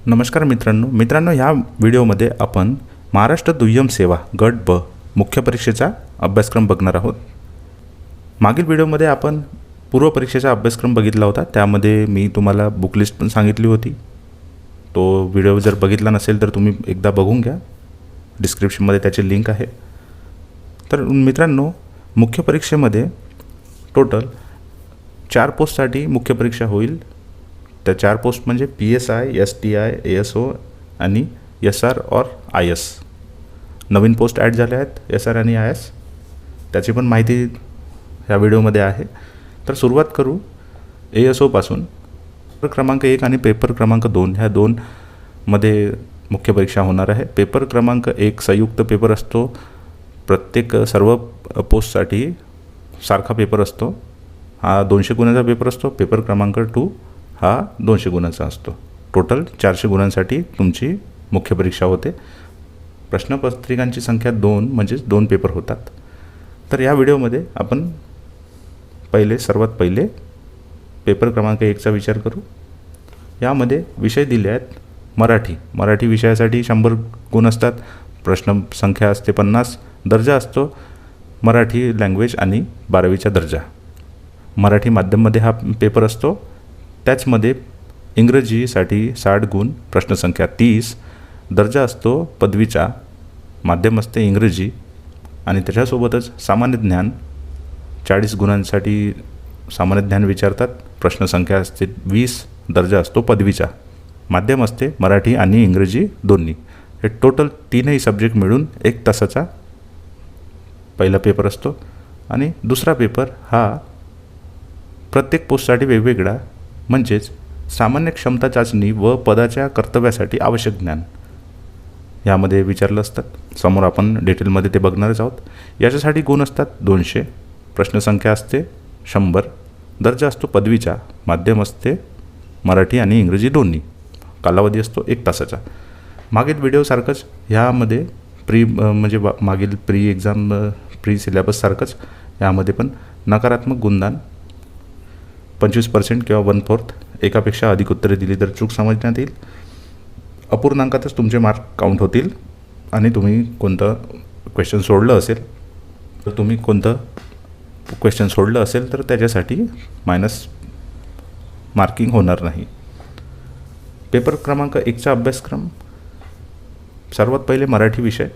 नमस्कार मित्रांनो ह्या व्हिडिओमध्ये आपण महाराष्ट्र दुय्यम सेवा गट ब मुख्य परीक्षेचा अभ्यासक्रम बघणार आहोत। मागील व्हिडिओमध्ये आपण पूर्व परीक्षेचा अभ्यासक्रम बघितला होता, त्यामध्ये मी तुम्हाला बुक लिस्ट पण सांगितली होती। तो व्हिडिओ जर बघितला नसेल तर तुम्ही एकदा बघून घ्या, डिस्क्रिप्शनमध्ये त्याची लिंक आहे। तर मित्रांनो, मुख्य परीक्षेमध्ये टोटल 4 पोस्टसाठी मुख्य परीक्षा होईल। त्या 4 पोस्ट म्हणजे PSI, STI, ASO आणि SR और IS। नवीन पोस्ट ॲड झाल्या आहेत SR आणि IS, त्याची पण माहिती ह्या व्हिडिओमध्ये आहे। तर सुरुवात करू ASO पासून। पेपर क्रमांक 1 आणि पेपर क्रमांक 2 ह्या दोनमध्ये मुख्य परीक्षा होणार आहे। पेपर क्रमांक 1 संयुक्त पेपर असतो, प्रत्येक सर्व पोस्टसाठी सारखा पेपर असतो। हा 200 गुणांचा पेपर असतो। पेपर क्रमांक 2 हा 200 गुणांचा असतो। टोटल 400 गुणांसाठी तुमची मुख्य परीक्षा होते। प्रश्नपत्रिकांची संख्या 2 म्हणजेच 2 पेपर होतात। तर या व्हिडिओमध्ये आपण सर्वात पहिले पेपर क्रमांक 1चा विचार करू। यामध्ये विषय दिले आहेत मराठी विषयासाठी 100 गुण असतात। प्रश्न संख्या असते 50। दर्जा असतो मराठी लँग्वेज आणि 12वीचा दर्जा। मराठी माध्यममध्ये हा पेपर असतो। त्याचमध्ये इंग्रजीसाठी 60 गुण, प्रश्नसंख्या 30। दर्जा असतो पदवीचा, माध्यम असते इंग्रजी आणि त्याच्यासोबतच सामान्य ज्ञान 40 गुणांसाठी सामान्य ज्ञान विचारतात। प्रश्नसंख्या असते 20। दर्जा असतो पदवीचा, माध्यम असते मराठी आणि इंग्रजी दोन्ही। हे टोटल 3ही सब्जेक्ट मिळून 1 तासाचा पहिला पेपर असतो। आणि दुसरा पेपर हा प्रत्येक पोस्टसाठी वेगवेगळा, म्हणजेच सामान्य क्षमता चाचणी व पदाच्या कर्तव्यासाठी आवश्यक ज्ञान यामध्ये विचारलं असतात। समोर आपण डिटेलमध्ये ते बघणारच आहोत। याच्यासाठी गुण असतात 200, प्रश्नसंख्या असते 100। दर्जा असतो पदवीचा, माध्यम असते मराठी आणि इंग्रजी दोन्ही। कालावधी असतो 1 तासाचा। मागील व्हिडिओसारखंच ह्यामध्ये मागील प्री सिलेबस सारखंच यामध्ये पण नकारात्मक गुणदान 25% किंवा 1/4, एकापेक्षा अधिक उत्तरे दिली तर चूक समजण्यात येईल। अपूर्णांकातच तुमचे मार्क काउंट होतील आणि तुम्ही कोणतं क्वेश्चन सोडलं असेल तर त्याच्यासाठी मायनस मार्किंग होणार नाही। पेपर क्रमांक 1चा अभ्यासक्रम। सर्वात पहिले मराठी विषय।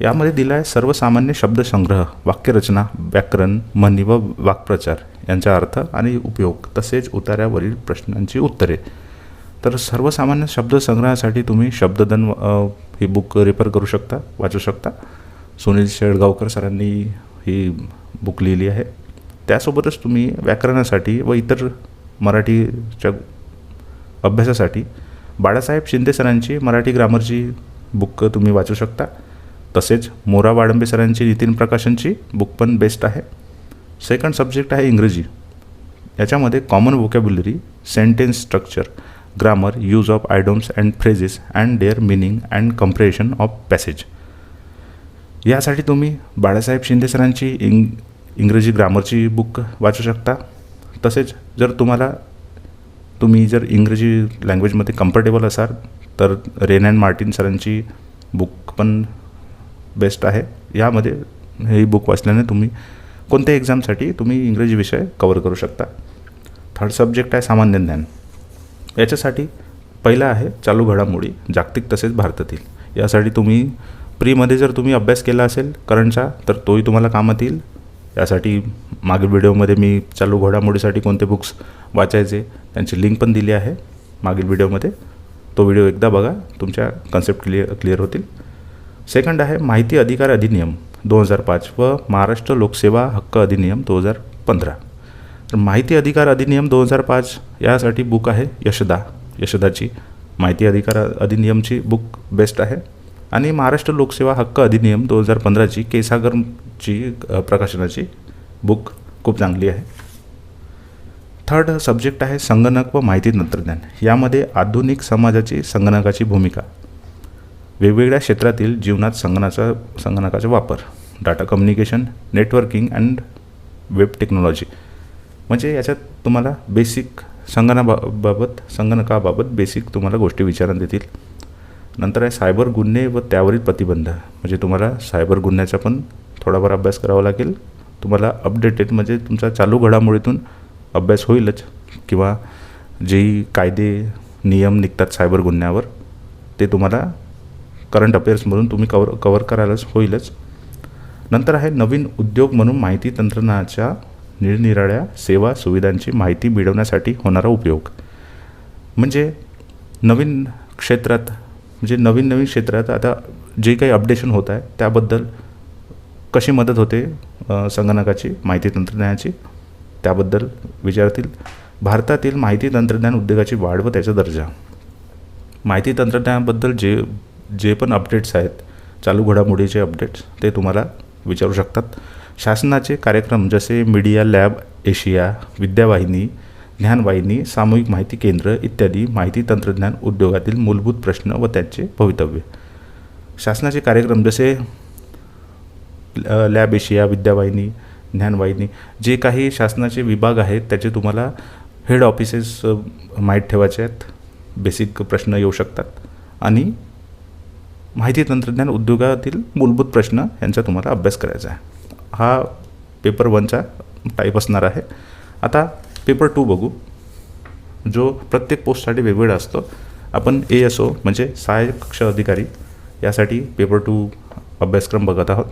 यामध्ये दिला आहे सर्वसामान्य शब्दसंग्रह, वाक्यरचना, व्याकरण, म्हणी व वाक्प्रचार यांचा अर्थ आणि उपयोग, तसेच उतार्यावरील प्रश्नांची उत्तरे। तर सर्वसामान्य शब्दसंग्रहासाठी तुम्ही शब्दधन ही बुक रेफर करू शकता, वाचू शकता। सुनील शेळगावकर सरांनी ही बुक लिहिली आहे। त्यासोबतच तुम्ही व्याकरणासाठी व इतर मराठीच्या अभ्यासासाठी बाळासाहेब शिंदे सरांची मराठी ग्रामरची बुक तुम्ही वाचू शकता। तसेच मोरा वाडंबे सरांची नितीन प्रकाशनची बुक पण बेस्ट आहे। सेकंड सब्जेक्ट आहे इंग्रजी। याच्यामध्ये common vocabulary, sentence structure, grammar, use of आयडम्स and phrases and their meaning and compression of passage. यासाठी तुम्ही बाळासाहेब शिंदे सरांची इंग्रजी ग्रामरची बुक वाचू शकता। तसेच जर तुम्ही जर इंग्रजी लँग्वेजमध्ये कम्फर्टेबल असाल तर रेन अँड मार्टिन सरांची बुक पण बेस्ट आहे। यामध्ये ही बुक वाचल्याने तुम्ही कोणत्या एक्झामसाठी तुम्ही इंग्रजी विषय कवर करू शकता। थर्ड सब्जेक्ट आहे सामान्य ज्ञान। याच्यासाठी पहिला आहे चालू घडामोडी, जागतिक तसेच भारतातील। यासाठी तुम्ही प्रीमध्ये जर तुम्ही अभ्यास केला असेल करंटचा तर तोही तुम्हाला कामात येईल। यासाठी मागील व्हिडिओमध्ये मी चालू घडामोडीसाठी कोणते बुक्स वाचायचे त्यांची लिंक पण दिली आहे मागील व्हिडिओमध्ये। तो व्हिडिओ एकदा बघा, तुमच्या कन्सेप्ट क्लिअर होतील। सेकंड आहे माहिती अधिकार अधिनियम 2005 व महाराष्ट्र लोकसेवा हक्क अधिनियम 2015। तर माहिती अधिकार अधिनियम 2005 यासाठी बुक आहे यशदाची माहिती अधिकार अधिनियमची बुक बेस्ट आहे। आणि महाराष्ट्र लोकसेवा हक्क अधिनियम 2015ची केसागरची प्रकाशनाची बुक खूप चांगली आहे। थर्ड सब्जेक्ट आहे संगणक व माहिती तंत्रज्ञान। यामध्ये आधुनिक समाजाची संगणकाची भूमिका, वेगवेगळ्या क्षेत्रातील जीवनात संगणकाचा वापर, data communication, networking and web technology. म्हणजे याच्यात तुम्हाला बेसिक संगणकाबाबत बेसिक तुम्हाला गोष्टी विचारण्यात येतील. नंतर आहे सायबर गुन्हे व त्यावरील प्रतिबंध, म्हणजे तुम्हाला सायबर गुन्ह्याचा पण थोडाफार अभ्यास करावा लागेल. तुम्हाला अपडेटेड म्हणजे तुमचा चालू घडामोडीतून अभ्यास होईलच, किंवा जेही कायदे नियम निघतात सायबर गुन्ह्यावर ते तुम्हाला करंट अफेअर्समधून तुम्ही कवर करायलाच होईलच. नंतर आहे नवीन उद्योग म्हणून माहिती तंत्रज्ञानाच्या निरनिराळ्या सेवा सुविधांची माहिती मिळवण्यासाठी होणारा उपयोग, म्हणजे नवीन क्षेत्रात, म्हणजे नवीन क्षेत्रात आता जे काही अपडेशन होत आहे त्याबद्दल कशी मदत होते संगणकाची, माहिती तंत्रज्ञानाची, त्याबद्दल विचारतील. भारतातील माहिती तंत्रज्ञान उद्योगाची वाढ व त्याचा दर्जा, माहिती तंत्रज्ञानाबद्दल जे पण अपडेट्स आहेत, चालू घडामोडीचे अपडेट्स, ते तुम्हाला विचारू शकतात. शासनाचे कार्यक्रम जसे मीडिया लॅब एशिया, विद्यावाहिनी, ज्ञानवाहिनी, सामूहिक माहिती केंद्र इत्यादी माहिती तंत्रज्ञान उद्योगातील मूलभूत प्रश्न व त्यांचे भवितव्य. शासनाचे कार्यक्रम जसे लॅब एशिया, विद्यावाहिनी, ज्ञानवाहिनी, जे काही शासनाचे विभाग आहेत त्याचे तुम्हाला हेड ऑफिसेस माहीत ठेवायचे आहेत. बेसिक प्रश्न येऊ शकतात. आणि माहिती तंत्रज्ञान उद्योगातील मूलभूत प्रश्न यांचा तुम्हाला अभ्यास करायचा आहे. हा पेपर 1चा टाईप असणार आहे. आता पेपर 2 बघू, जो प्रत्येक पोस्टसाठी वेगवेगळा असतो. आपण ASO म्हणजे सहाय्यक कक्ष अधिकारी यासाठी पेपर 2 अभ्यासक्रम बघत आहोत.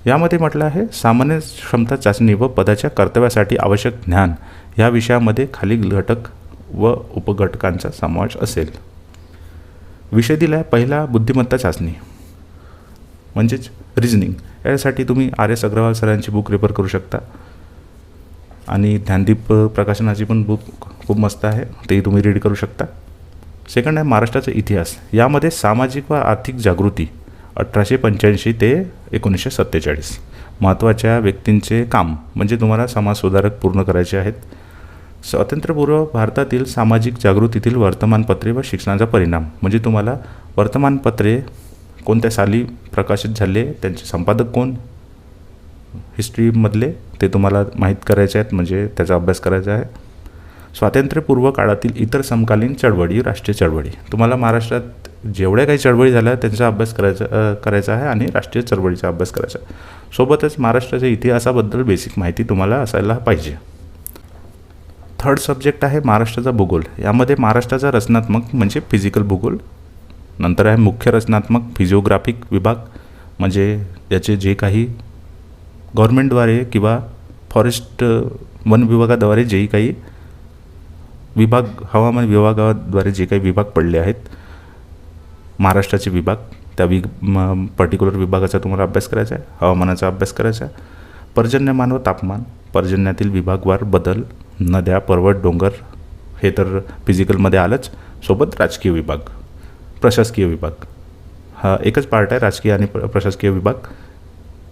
यामध्ये म्हटलं आहे सामान्य क्षमता चाचणी व पदाच्या कर्तव्यासाठी आवश्यक ज्ञान या विषयामध्ये खालील घटक व उपघटकांचा समावेश असेल. विषय दिला आहे पहिला बुद्धिमत्ता चाचणी म्हणजेच रिजनिंग. यासाठी तुम्ही RS अग्रवाल सरांची बुक रेफर करू शकता, आणि ज्ञानदीप प्रकाशनाची पण बुक खूप मस्त आहे, तेही तुम्ही रीड करू शकता. सेकंड आहे महाराष्ट्राचा इतिहास. यामध्ये सामाजिक व आर्थिक जागृती 1885 ते 1947. महत्त्वाच्या व्यक्तींचे काम म्हणजे तुम्हाला समाजसुधारक पूर्ण करायचे आहेत. स्वातंत्र्यपूर्व भारतातील सामाजिक जागृतीतील वर्तमानपत्रे व शिक्षणाचा परिणाम, म्हणजे तुम्हाला वर्तमानपत्रे कोणत्या साली प्रकाशित झाले, त्यांचे संपादक कोण, हिस्ट्रीमधले ते तुम्हाला माहीत करायचे आहेत, म्हणजे त्याचा अभ्यास करायचा आहे. स्वातंत्र्यपूर्व काळातील इतर समकालीन चळवळी, राष्ट्रीय चळवळी, तुम्हाला महाराष्ट्रात जेवढ्या काही चळवळी झाल्या त्यांचा अभ्यास करायचा आहे, आणि राष्ट्रीय चळवळीचा अभ्यास करायचा. सोबतच महाराष्ट्राच्या इतिहासाबद्दल बेसिक माहिती तुम्हाला असायला पाहिजे. थर्ड सब्जेक्ट आहे महाराष्ट्राचा भूगोल. यामध्ये महाराष्ट्राचा रचनात्मक म्हणजे फिजिकल भूगोल. नंतर आहे मुख्य रचनात्मक फिजिओग्राफिक विभाग, म्हणजे याचे जे काही गव्हर्नमेंटद्वारे किंवा फॉरेस्ट वन विभागाद्वारे जे काही विभाग, हवामान विभागाद्वारे जे काही विभाग पडले आहेत महाराष्ट्राचे विभाग, त्या पर्टिक्युलर विभागाचा तुम्हाला अभ्यास करायचा आहे. हवामानाचा अभ्यास करायचा आहे. पर्जन्यमान व तापमान, पर्जन्यातील विभागवार बदल, नद्या, पर्वत, डोंगर, हे तर फिजिकलमध्ये आलंच. सोबत राजकीय विभाग, प्रशासकीय विभाग, हा एकच पार्ट आहे राजकीय आणि प्रशासकीय विभाग,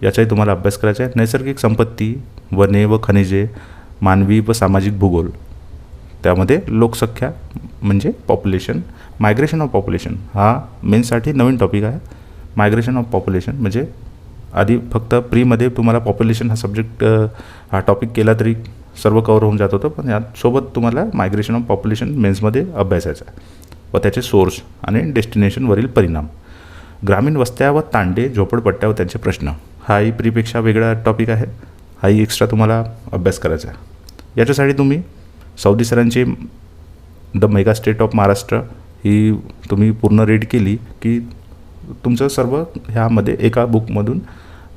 याचाही तुम्हाला अभ्यास करायचा आहे. नैसर्गिक संपत्ती, वने व खनिजे, मानवी व सामाजिक भूगोल, त्यामध्ये लोकसंख्या म्हणजे पॉप्युलेशन, मायग्रेशन ऑफ पॉप्युलेशन, हा मेन्ससाठी नवीन टॉपिक आहे. मायग्रेशन ऑफ पॉप्युलेशन म्हणजे आधी फक्त प्रीमध्ये तुम्हाला पॉप्युलेशन हा सब्जेक्ट, हा टॉपिक केला तरी सर्व कवर होऊन जात होतं, पण यासोबत तुम्हाला मायग्रेशन ऑफ पॉप्युलेशन मेन्समध्ये अभ्यासायचा आहे व त्याचे सोर्स आणि डेस्टिनेशनवरील परिणाम. ग्रामीण वस्त्या व तांडे, झोपडपट्ट्या व त्यांचे प्रश्न, हाही प्रीपेक्षा वेगळा टॉपिक आहे, हाही एक्स्ट्रा तुम्हाला अभ्यास करायचा आहे. याच्यासाठी तुम्ही सौदी सरांची the mega state of Maharashtra ही तुम्ही पूर्ण रीड केली की तुमचं सर्व ह्यामध्ये एका बुकमधून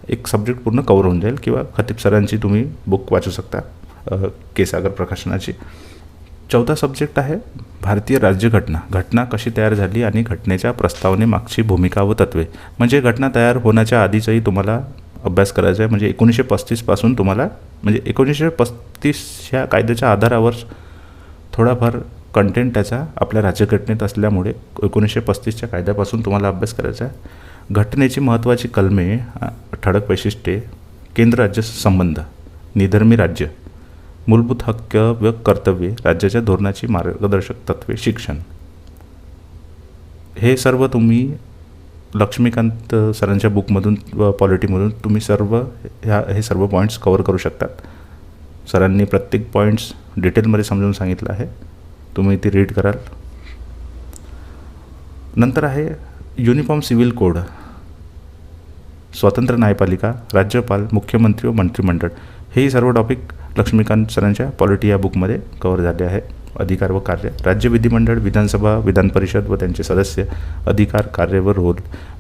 एक सब्जेक्ट पूर्ण कवर होऊन जाईल. किंवा खतीब सरांची तुम्ही बुक वाचू शकता, के सागर प्रकाशनाची. चौथा सब्जेक्ट आहे भारतीय राज्यघटना. घटना कशी तयार झाली आणि घटनेच्या प्रस्तावनेमागची भूमिका व तत्वे, म्हणजे घटना तयार होण्याच्या आधीचाही तुम्हाला अभ्यास करायचा आहे. म्हणजे 1935 पासून तुम्हाला, म्हणजे 1935 ह्या कायद्याच्या आधारावर थोडाफार कंटेंट त्याचा आपल्या राज्यघटनेत असल्यामुळे 1935च्या कायद्यापासून तुम्हाला अभ्यास करायचा आहे. घटनेची महत्त्वाची कलमे, ठळक वैशिष्ट्ये, केंद्र राज्य संबंध, निधर्मी राज्य, मूलभूत हक्क व कर्तव्ये, राज्याच्या धोरणाची मार्गदर्शक तत्वे, शिक्षण, हे सर्व तुम्ही लक्ष्मीकांत सरांच्या बुकमधून व पॉलिटीमधून तुम्ही सर्व हे सर्व पॉईंट्स कवर करू शकतात. सरांनी प्रत्येक पॉईंट्स डिटेलमध्ये समजून सांगितलं आहे, तुम्ही ती रीड कराल. नंतर आहे युनिफॉर्म सिव्हिल कोड, स्वतंत्र न्यायपालिका, राज्यपाल, मुख्यमंत्री व मंत्रिमंडळ. हेही सर्व टॉपिक लक्ष्मीकांत सरांच्या पॉलिटी या बुकमध्ये कव्हर झाले आहे. अधिकार व कार्य, राज्य विधिमंडळ, विधानसभा, विधान परिषद व त्यांचे सदस्य, अधिकार, कार्य व रोल,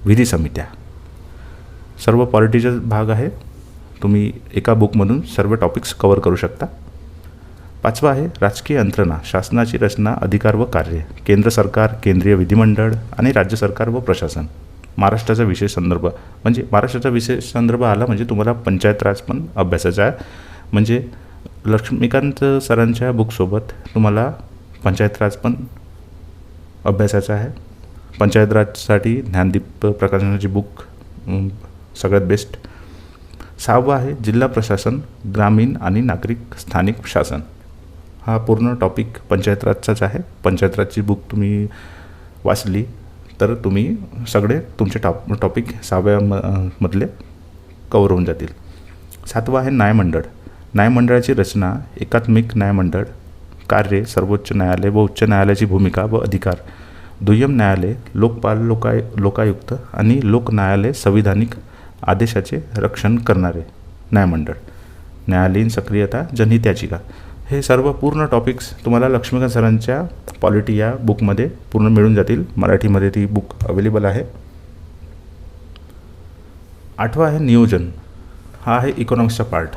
विधी समित्या, सर्व पॉलिटीचा भाग आहे. तुम्ही एका बुकमधून सर्व टॉपिक्स कव्हर करू शकता. 5वा आहे राजकीय यंत्रणा, शासनाची रचना, अधिकार व कार्य, केंद्र सरकार, केंद्रीय विधिमंडळ आणि राज्य सरकार व प्रशासन. महाराष्ट्राचा विशेष संदर्भ, म्हणजे महाराष्ट्राचा विशेष संदर्भ आला म्हणजे तुम्हाला पंचायत राज पण अभ्यासाचा आहे. म्हणजे लक्ष्मीकांत सरांच्या बुकसोबत तुम्हाला पंचायत राज पण अभ्यासाचा आहे. पंचायत राजसाठी ज्ञानदीप प्रकाशनाची बुक सगळ्यात बेस्ट. 6वा आहे जिल्हा प्रशासन, ग्रामीण आणि नागरिक स्थानिक शासन. हा पूर्ण टॉपिक पंचायत राजचाच आहे. पंचायत राजची बुक तुम्ही वाचली तर तुम्ही सगळे तुमचे टॉपिक 6व्या मधले कवर होऊन जातील. 7वा आहे न्यायमंडळ, न्यायमंडळाची रचना, एकात्मिक न्यायमंडळ, कार्य, सर्वोच्च न्यायालय व उच्च न्यायालयाची भूमिका व अधिकार, दुय्यम न्यायालय, लोकपाल, लोकायुक्त आणि लोक न्यायालय, संविधानिक आदेशाचे रक्षण करणारे न्यायमंडळ, न्यायालयीन सक्रियता, जनहित याचिका. हे सर्व पूर्ण टॉपिक्स तुम्हाला लक्ष्मीकांत सरांच्या पॉलिटी या बुकमध्ये पूर्ण मिळून जातील. मराठीमध्ये ती बुक अवेलेबल आहे. 8वा आहे नियोजन, हा आहे इकॉनॉमिक्सचा पार्ट.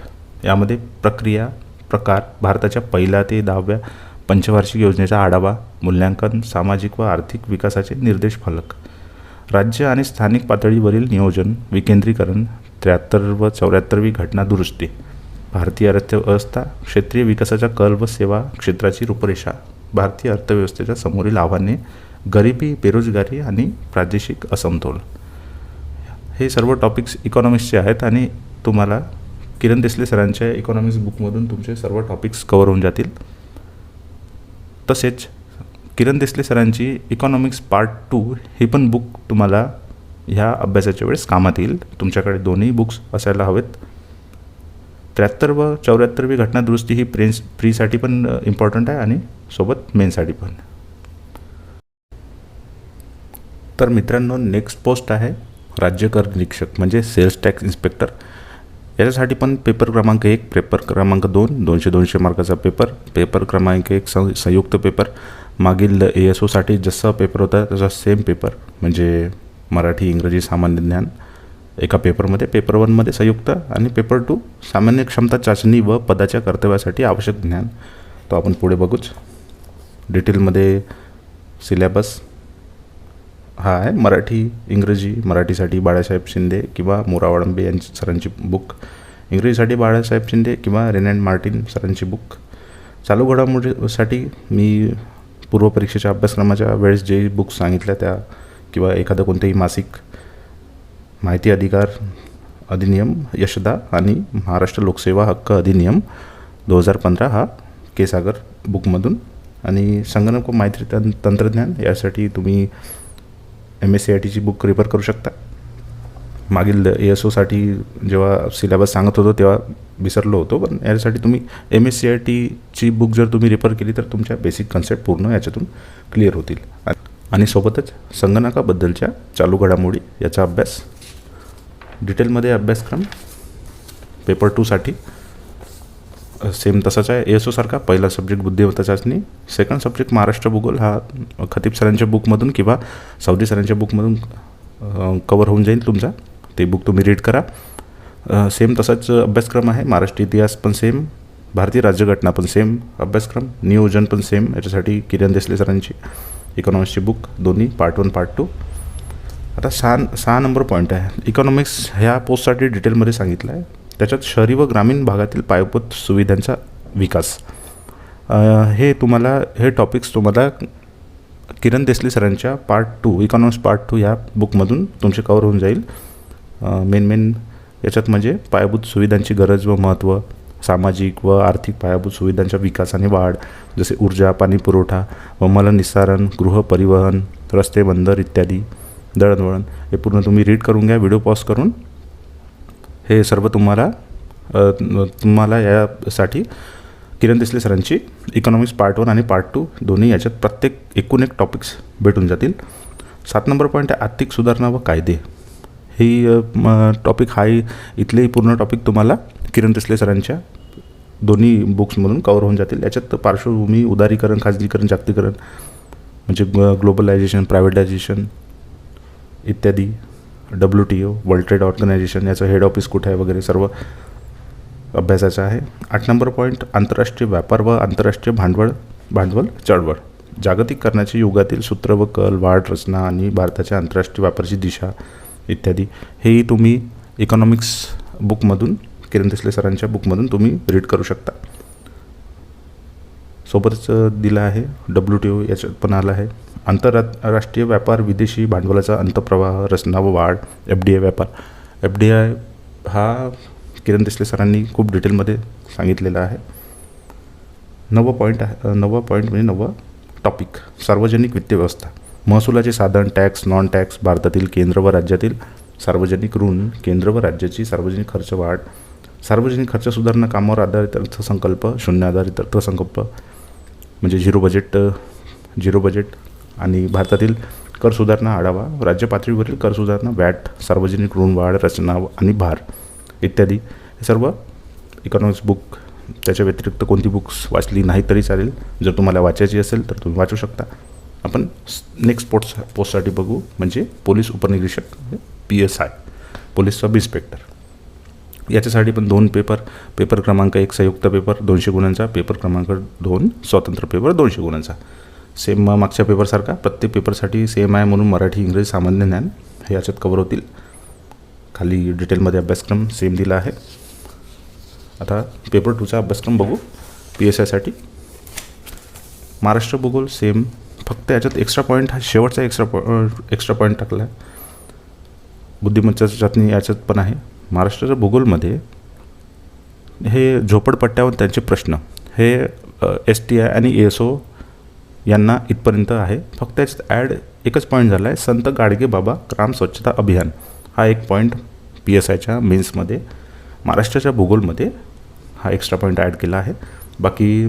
यामध्ये प्रक्रिया, प्रकार, भारताच्या 1ल्या ते 10व्या पंचवार्षिक योजनेचा आढावा, मूल्यांकन, सामाजिक व आर्थिक विकासाचे निर्देश फलक, राज्य आणि स्थानिक पातळीवरील नियोजन, विकेंद्रीकरण, 73 व 74वी घटना दुरुस्ती, भारतीय अर्थव्यवस्था, क्षेत्रीय विकासाचा कल व सेवा क्षेत्राची रूपरेषा, भारतीय अर्थव्यवस्थेच्या समोरील आव्हाने, गरिबी, बेरोजगारी आणि प्रादेशिक असमतोल. हे सर्व टॉपिक्स इकॉनॉमिक्सचे आहेत आणि तुम्हाला किरण देसले सरांच्या इकॉनॉमिक्स बुकमधून तुमचे सर्व टॉपिक्स कवर होऊन जातील. तसेच किरण देसले सरांची इकॉनॉमिक्स पार्ट 2 ही पण बुक तुम्हाला ह्या अभ्यासाच्या वेळेस कामात येईल. तुमच्याकडे दोन्ही बुक्स असायला हवेत. 73 व 74वी घटना दुरुस्ती ही प्रीसाठी पण इम्पॉर्टंट आहे आणि सोबत मेनसाठी पण. तर मित्रांनो, नेक्स्ट पोस्ट आहे राज्य कर निरीक्षक म्हणजे सेल्स टॅक्स इन्स्पेक्टर. याच्यासाठी पण पेपर क्रमांक 1, पेपर क्रमांक 2 200 मार्काचा पेपर क्रमांक 1 संयुक्त पेपर. मागील ASOसाठी जसा पेपर होता तसा सेम पेपर, म्हणजे मराठी, इंग्रजी, सामान्य ज्ञान एका पेपरमध्ये. पेपर 1मध्ये संयुक्त आणि पेपर 2 सामान्य क्षमता चाचणी व पदाच्या कर्तव्यासाठी आवश्यक ज्ञान. तो आपण पुढे बघूच. डिटेलमध्ये सिलेबस हा आहे. मराठी, इंग्रजी, मराठीसाठी बाळासाहेब शिंदे किंवा मोरावाळंबे यांची सरांची बुक, इंग्रजीसाठी बाळासाहेब शिंदे किंवा रेनॅन्ड मार्टिन सरांची बुक. चालू घडामोडीसाठी मी पूर्वपरीक्षेच्या अभ्यासक्रमाच्या वेळेस जे बुक्स सांगितल्या त्या किंवा एखादं कोणतेही मासिक, माहिती अधिकार अधिनियम, यशदा आणि महाराष्ट्र लोकसेवा हक्क अधिनियम 2015 हा के सागर बुकमधून. आणि संगणक व माहिती तंत्रज्ञान यासाठी तुम्ही MSCITची बुक रेफर करू शकता. मागील ASOसाठी जेव्हा सिलेबस सांगत होतो तेव्हा विसरलो होतो, पण यासाठी तुम्ही MSCITची बुक जर तुम्ही रेफर केली तर तुमच्या बेसिक कन्सेप्ट पूर्ण याच्यातून क्लिअर होतील. आणि सोबतच संगणकाबद्दलच्या चालू घडामोडी याचा अभ्यास डिटेलमध्ये अभ्यासक्रम पेपर 2साठी सेम तसाच आहे ASOसारखा. पहिला सब्जेक्ट बुद्धिमत्ता चाचणी, सेकंड सब्जेक्ट महाराष्ट्र भूगोल हा खतीब सरांच्या बुकमधून किंवा सावदी सरांच्या बुकमधून कवर होऊन जाईल तुमचा. ते बुक तुम्ही रीड करा. सेम तसाच अभ्यासक्रम आहे. महाराष्ट्र इतिहास पण सेम, भारतीय राज्यघटना पण सेम अभ्यासक्रम, नियोजन पण सेम. याच्यासाठी किरण देसले सरांची इकॉनॉमिक्सची बुक दोन्ही पार्ट 1 पार्ट 2. आता 6 नंबर पॉईंट आहे. इकॉनॉमिक्स ह्या पोस्टसाठी डिटेलमध्ये सांगितलं आहे. त्याच्यात शहरी व ग्रामीण भागातील पायाभूत सुविधांचा विकास. हे टॉपिक्स तुम्हाला किरण देसले सरांच्या पार्ट 2 इकॉनॉमिक्स पार्ट 2 या बुकमधून तुमचे कवर होऊन जाईल. मेन याच्यात म्हणजे पायाभूत सुविधांची गरज व महत्त्व, सामाजिक व आर्थिक पायाभूत सुविधांच्या विकास आणि वाढ, जसे ऊर्जा, पाणी पुरवठा व मलनिस्सारण, गृह परिवहन, रस्ते, बंदर इत्यादी, दळणवळण. हे पूर्ण तुम्ही रीड करून घ्या व्हिडिओ पॉज करून. हे सर्व तुम्हाला तुम्हाला यासाठी किरण देसले सरांची इकॉनॉमिक्स पार्ट 1 आणि पार्ट 2 दोन्ही याच्यात प्रत्येक एकूण एक टॉपिक्स भेटून जातील. 7 नंबर पॉईंट आहे आर्थिक सुधारणा व कायदे. ही टॉपिक इथलेही पूर्ण टॉपिक तुम्हाला किरण देसले सरांच्या दोन्ही बुक्समधून कवर होऊन जातील. याच्यात पार्श्वभूमी, उदारीकरण, खाजगीकरण, जागतिकीकरण म्हणजे ग्लोबलायझेशन, प्रायव्हेटायझेशन इत्यादी, WTO वर्ल्ड ट्रेड ऑर्गनायझेशन याचं हेड ऑफिस कुठे आहे वगैरे सर्व अभ्यासाचं आहे. 8 नंबर पॉईंट आंतरराष्ट्रीय व्यापार व आंतरराष्ट्रीय भांडवल चळवळ. जागतिकीकरणाच्या युगातील सूत्र व कल, वाढ, रचना आणि भारताच्या आंतरराष्ट्रीय व्यापाराची दिशा इत्यादी हेही तुम्ही इकॉनॉमिक्स बुकमधून, किरण देसले सरांच्या बुकमधून तुम्ही रीड करू शकता. सोबतच दिलं आहे WTO याच्यात पण आलं आहे. आंतरराष्ट्रीय व्यापार, विदेशी भांडवलाचा अंतप्रवाह, रचना व वाढ, FDI व्यापार. FDI हा किरण देसले सरांनी खूप डिटेलमध्ये सांगितलेला आहे. 9वा पॉईंट म्हणजे 9वा टॉपिक सार्वजनिक वित्त व्यवस्था. महसुलाचे साधन, टॅक्स, नॉन टॅक्स, भारतातील केंद्र व राज्यातील सार्वजनिक ऋण, केंद्र व राज्याची सार्वजनिक खर्च वाढ, सार्वजनिक खर्च सुधारणा, कामावर आधारित अर्थसंकल्प, शून्य आधारित अर्थसंकल्प म्हणजे झिरो बजेट आणि भारतातील कर सुधारणा आढावा, राज्य पातळीवरील कर सुधारणा, वॅट, सार्वजनिक ऋण वाढ, रचना आणि भार इत्यादी. हे सर्व इकॉनॉमिक्स बुक. त्याच्या व्यतिरिक्त कोणती बुक्स वाचली नाही तरी चालेल. जर तुम्हाला वाचायची असेल तर तुम्ही वाचू शकता. आपण नेक्स्ट पोस्टसाठी बघू, म्हणजे पोलीस उपनिरीक्षक, PSI, पोलीस सब इन्स्पेक्टर. याच्यासाठी पण 2 पेपर क्रमांक 1 संयुक्त पेपर 200 गुणांचा, पेपर क्रमांक 2 स्वतंत्र पेपर 200 गुणांचा. सेम मागच्या पेपरसारखा प्रत्येक पेपरसाठी सेम आहे म्हणून मराठी, इंग्रजी, सामान्य ज्ञान हे याच्यात कवर होतील. खाली डिटेलमध्ये अभ्यासक्रम सेम दिला आहे. आता पेपर 2चा अभ्यासक्रम बघू. PSIसाठी महाराष्ट्र भूगोल सेम, फक्त याच्यात एक्स्ट्रा पॉईंट हा शेवटचा एक्स्ट्रा पॉईंट टाकला आहे. बुद्धिमत्ता चाचणी याच्यात पण आहे. महाराष्ट्राच्या भूगोलमध्ये हे झोपडपट्ट्यावर त्यांचे प्रश्न हे STI आणि ASO यांना इथपर्यंत आहे. फक्त याच्यात एकच पॉईंट झाला आहे, संत गाडगे बाबा ग्राम स्वच्छता अभियान. हा एक पॉईंट PSIच्या मेन्समध्ये महाराष्ट्राच्या भूगोलमध्ये हा एक्स्ट्रा पॉईंट ॲड केला आहे. बाकी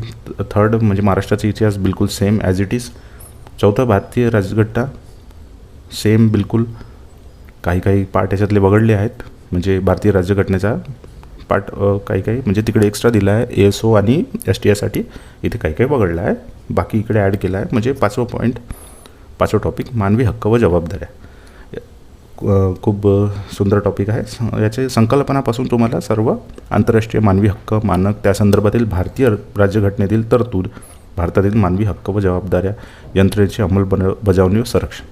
थर्ड म्हणजे महाराष्ट्राचा इतिहास बिलकुल सेम ॲज इट इज. चौथा भारतीय राज्यघटना सेम बिलकुल. काही पार्ट याच्यातले वगळले आहेत, म्हणजे भारतीय राज्यघटनेचा पार्ट काही म्हणजे तिकडे एक्स्ट्रा दिला आहे ASO आणि STIसाठी. इथे काही वगळलं आहे, बाकी इकडे ॲड केला आहे. म्हणजे 5वा टॉपिक मानवी हक्क व जबाबदाऱ्या. खूप सुंदर टॉपिक आहे. याचे संकल्पनापासून तुम्हाला सर्व आंतरराष्ट्रीय मानवी हक्क मानक, त्या संदर्भातील भारतीय राज्यघटनेतील तरतूद, भारतातील मानवी हक्क व जबाबदाऱ्या, यंत्रणेची अंमलबजावणी व संरक्षण.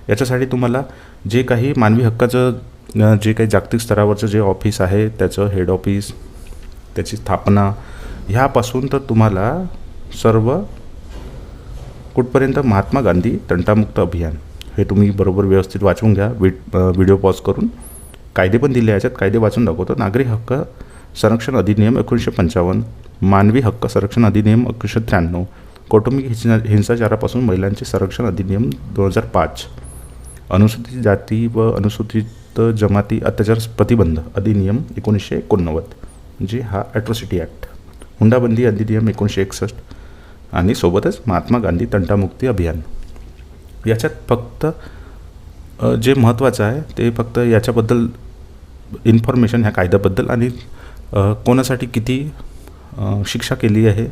याच्यासाठी तुम्हाला जे काही मानवी हक्काचं जे काही जागतिक स्तरावरचं जे ऑफिस आहे त्याचं हेड ऑफिस, त्याची स्थापना ह्यापासून तर तुम्हाला सर्व कुठपर्यंत महात्मा गांधी तंटामुक्त अभियान हे तुम्ही बरोबर व्यवस्थित वाचून घ्या. व्हिडिओ पॉज करून. कायदे पण दिले याच्यात, कायदे वाचून दाखवतो. नागरिक हक्क संरक्षण अधिनियम 1955, मानवी हक्क संरक्षण अधिनियम 1993, कौटुंबिक हिंसाचारापासून महिलांचे संरक्षण अधिनियम 2005, अनुसूचित जाती व अनुसूचित जमाती अत्याचार प्रतिबंध अधिनियम 1989 म्हणजे हा ॲट्रॉसिटी ॲक्ट, हुंडाबंदी अधिनियम 1961 आणि सोबतच महात्मा गांधी तंटामुक्ती अभियान. याच्यात फक्त जे महत्त्वाचं आहे ते फक्त याच्याबद्दल इन्फॉर्मेशन ह्या कायद्याबद्दल आणि कोणासाठी किती शिक्षा केली आहे,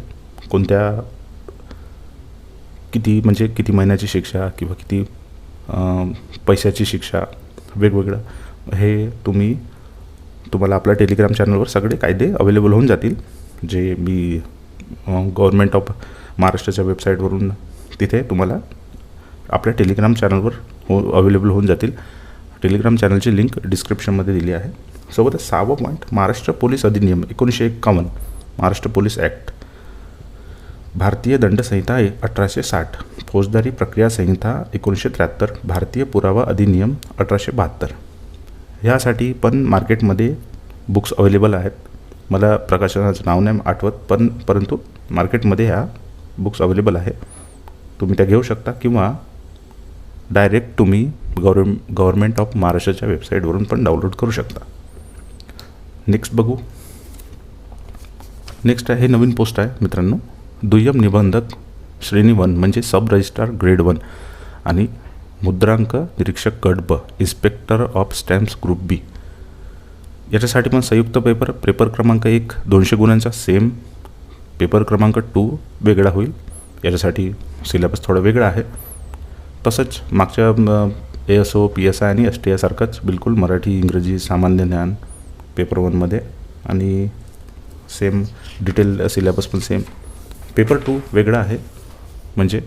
किती म्हणजे किती महिन्याची शिक्षा किंवा किती पैशाची शिक्षा, वेगवेगळं हे तुम्हाला आपल्या टेलिग्राम चॅनलवर सगळे कायदे अवेलेबल होऊन जातील. जे मी गव्हर्नमेंट ऑफ महाराष्ट्राच्या वेबसाईटवरून तिथे तुम्हाला आपल्या टेलिग्राम चॅनलवर अवेलेबल होऊन जातील. टेलिग्राम चॅनलची लिंक डिस्क्रिप्शनमध्ये दिली आहे. सोबतच 6वा पॉईंट महाराष्ट्र पोलीस अधिनियम 1951, महाराष्ट्र पोलीस ॲक्ट, भारतीय दंडसंहिता 1860, फौजदारी प्रक्रिया संहिता 1973, भारतीय पुरावा अधिनियम 1872. ह्यासाठी पण मार्केटमध्ये बुक्स अवेलेबल आहेत. मला प्रकाशनाचं नाव नाही आठवत, परंतु मार्केटमध्ये ह्या बुक्स अवेलेबल आहे. तुम्ही त्या घेऊ शकता किंवा डायरेक्ट तुम्ही गव्हर्नमेंट ऑफ महाराष्ट्राच्या वेबसाईटवरून पण डाउनलोड करू शकता. नेक्स्ट बघू नेक्स्ट आहे, हे नवीन पोस्ट आहे मित्रांनो, दुय्यम निबंधक श्रेणी 1 म्हणजे सब रजिस्ट्रार ग्रेड 1 आणि मुद्रांक निरीक्षक गट ब, इन्स्पेक्टर ऑफ स्टॅम्प्स ग्रुप बी. याच्यासाठी पण संयुक्त पेपर क्रमांक 1 200 गुणांचा सेम, पेपर क्रमांक 2 वेगळा होईल. याच्यासाठी सिलेबस थोडा वेगळा आहे. तसंच मागच्या ASO PSI आणि STI सारखंच बिलकुल मराठी इंग्रजी सामान्य ज्ञान पेपर 1मध्ये आणि सेम डिटेल सिलेबस पण सेम. पेपर 2 वेगळा आहे, म्हणजे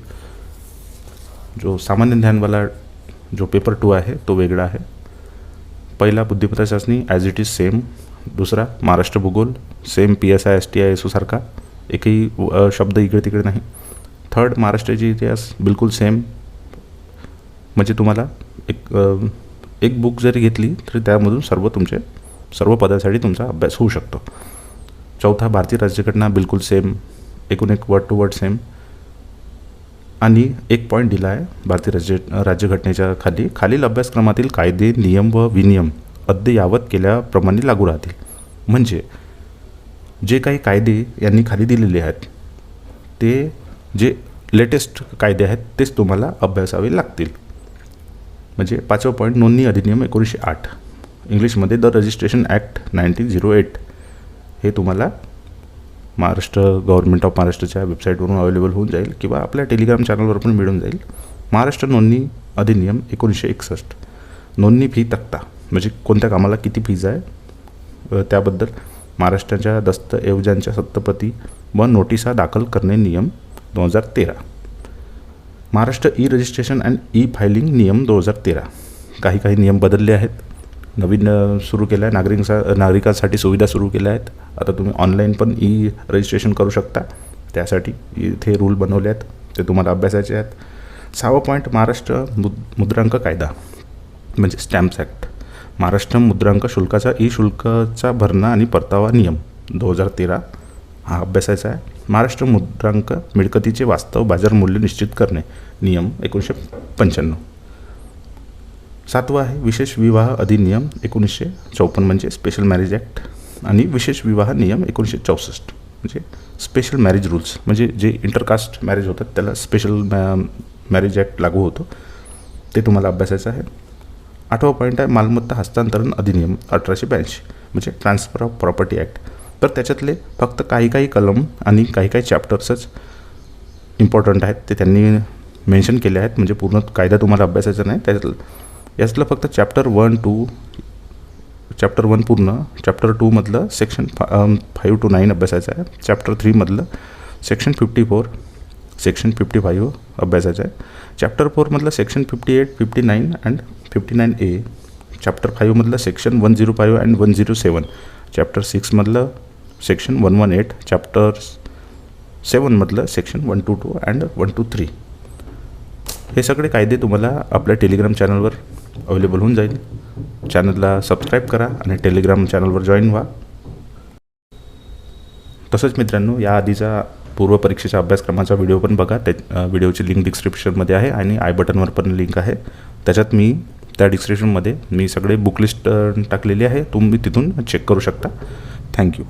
जो सामान्य ज्ञानवाला जो पेपर 2 आहे तो वेगळा आहे. पहिला बुद्धिमत्ता चाचणी ॲज इट इज सेम, दुसरा महाराष्ट्र भूगोल सेम PSI STI ASO सारखा, एकही शब्द इकडे तिकडे नाही. थर्ड महाराष्ट्राची इतिहास बिलकुल सेम, म्हणजे तुम्हाला एक बुक जरी घेतली तरी त्यामधून सर्व पदासाठी तुमचा अभ्यास होऊ शकतो. चौथा भारतीय राज्यघटना बिलकुल सेम, एकूण एक वर्ड टू वर्ड सेम. आणि एक पॉईंट दिला आहे भारतीय राज्यघटनेच्या खालील अभ्यासक्रमातील कायदे नियम व विनियम अद्ययावत केल्याप्रमाणे लागू राहतील. म्हणजे जे काही कायदे यांनी खाली दिलेले आहेत ते जे लेटेस्ट कायदे आहेत तेच तुम्हाला अभ्यासावे लागतील. म्हणजे 5वा पॉईंट, नोंदणी अधिनियम 1908, इंग्लिशमध्ये द रजिस्ट्रेशन ॲक्ट 1908, हे तुम्हाला गव्हर्नमेंट ऑफ महाराष्ट्राच्या वेबसाईटवरून अवेलेबल होऊन जाईल किंवा आपल्या टेलिग्राम चॅनलवर पण मिळून जाईल. महाराष्ट्र नोंदणी अधिनियम 1961, नोंदणी फी तक्ता, म्हणजे कोणत्या कामाला किती फीज आहे त्याबद्दल, महाराष्ट्राच्या दस्तऐवजांच्या सत्तप्रती व नोटिसा दाखल करणे नियम 2013, महाराष्ट्र रजिस्ट्रेशन अँड फायलिंग नियम 2013. काही नियम बदलले आहेत, नवीन सुरू केलं आहे, नागरिकांसाठी सुविधा सुरू केल्या आहेत. आता तुम्ही ऑनलाईन पण रजिस्ट्रेशन करू शकता, त्यासाठी इथे रूल बनवले आहेत, ते तुम्हाला अभ्यासाचे आहेत. 6वा पॉईंट, महाराष्ट्र मुद्रांक कायदा म्हणजे स्टॅम्प्स ॲक्ट, महाराष्ट्र मुद्रांक शुल्काचा शुल्काचा भरणा आणि परतावा नियम 2013 हा अभ्यासाचा आहे. महाराष्ट्र मुद्रांक मिळकतीचे वास्तव बाजार मूल्य निश्चित करणे नियम 1995. 7वा आहे विशेष विवाह अधिनियम 1954 म्हणजे स्पेशल मॅरेज ॲक्ट, आणि विशेष विवाह नियम 1964 म्हणजे स्पेशल मॅरेज रूल्स, म्हणजे जे इंटरकास्ट मॅरेज होतात त्याला स्पेशल मॅरेज ॲक्ट लागू होतो, ते तुम्हाला अभ्यासाचं आहे. 8वा पॉईंट आहे मालमत्ता हस्तांतरण अधिनियम 1882 म्हणजे ट्रान्सफर ऑफ प्रॉपर्टी ॲक्ट. तर त्याच्यातले फक्त काही कलम आणि काही चॅप्टर्सच इम्पॉर्टंट आहेत, ते त्यांनी मेन्शन केले आहेत, म्हणजे पूर्ण कायदा तुम्हाला अभ्यासाचा नाही. यातलं फक्त चॅप्टर 1 पूर्ण, चॅप्टर 2 मधलं सेक्शन 5 to 9 अभ्यासाचं आहे, चॅप्टर 3 मधलं सेक्शन 54, सेक्शन 55 अभ्यासाचं आहे, चॅप्टर 4 मधलं सेक्शन 58, 59 अँड 59A, चॅप्टर 5 मधलं सेक्शन 105 अँड 107, चॅप्टर 6 मधलं सेक्शन 118, चॅप्टर 7 मधलं सेक्शन 122 अँड 123. हे सगळे कायदे तुम्हाला आपल्या टेलिग्राम चॅनलवर अवेलेबल होऊन जाईल. चॅनलला सबस्क्राईब करा आणि टेलिग्राम चॅनलवर जॉईन व्हा. तसंच मित्रांनो, या आधीचा पूर्वपरीक्षेच्या अभ्यासक्रमाचा व्हिडिओ पण बघा, व्हिडिओची लिंक डिस्क्रिप्शनमध्ये आहे आणि आय बटनवर पण लिंक आहे. त्याच्यात त्या डिस्क्रिप्शनमध्ये मी सगळे बुकलिस्ट टाकलेली आहे, तुम्ही तिथून चेक करू शकता. थँक्यू.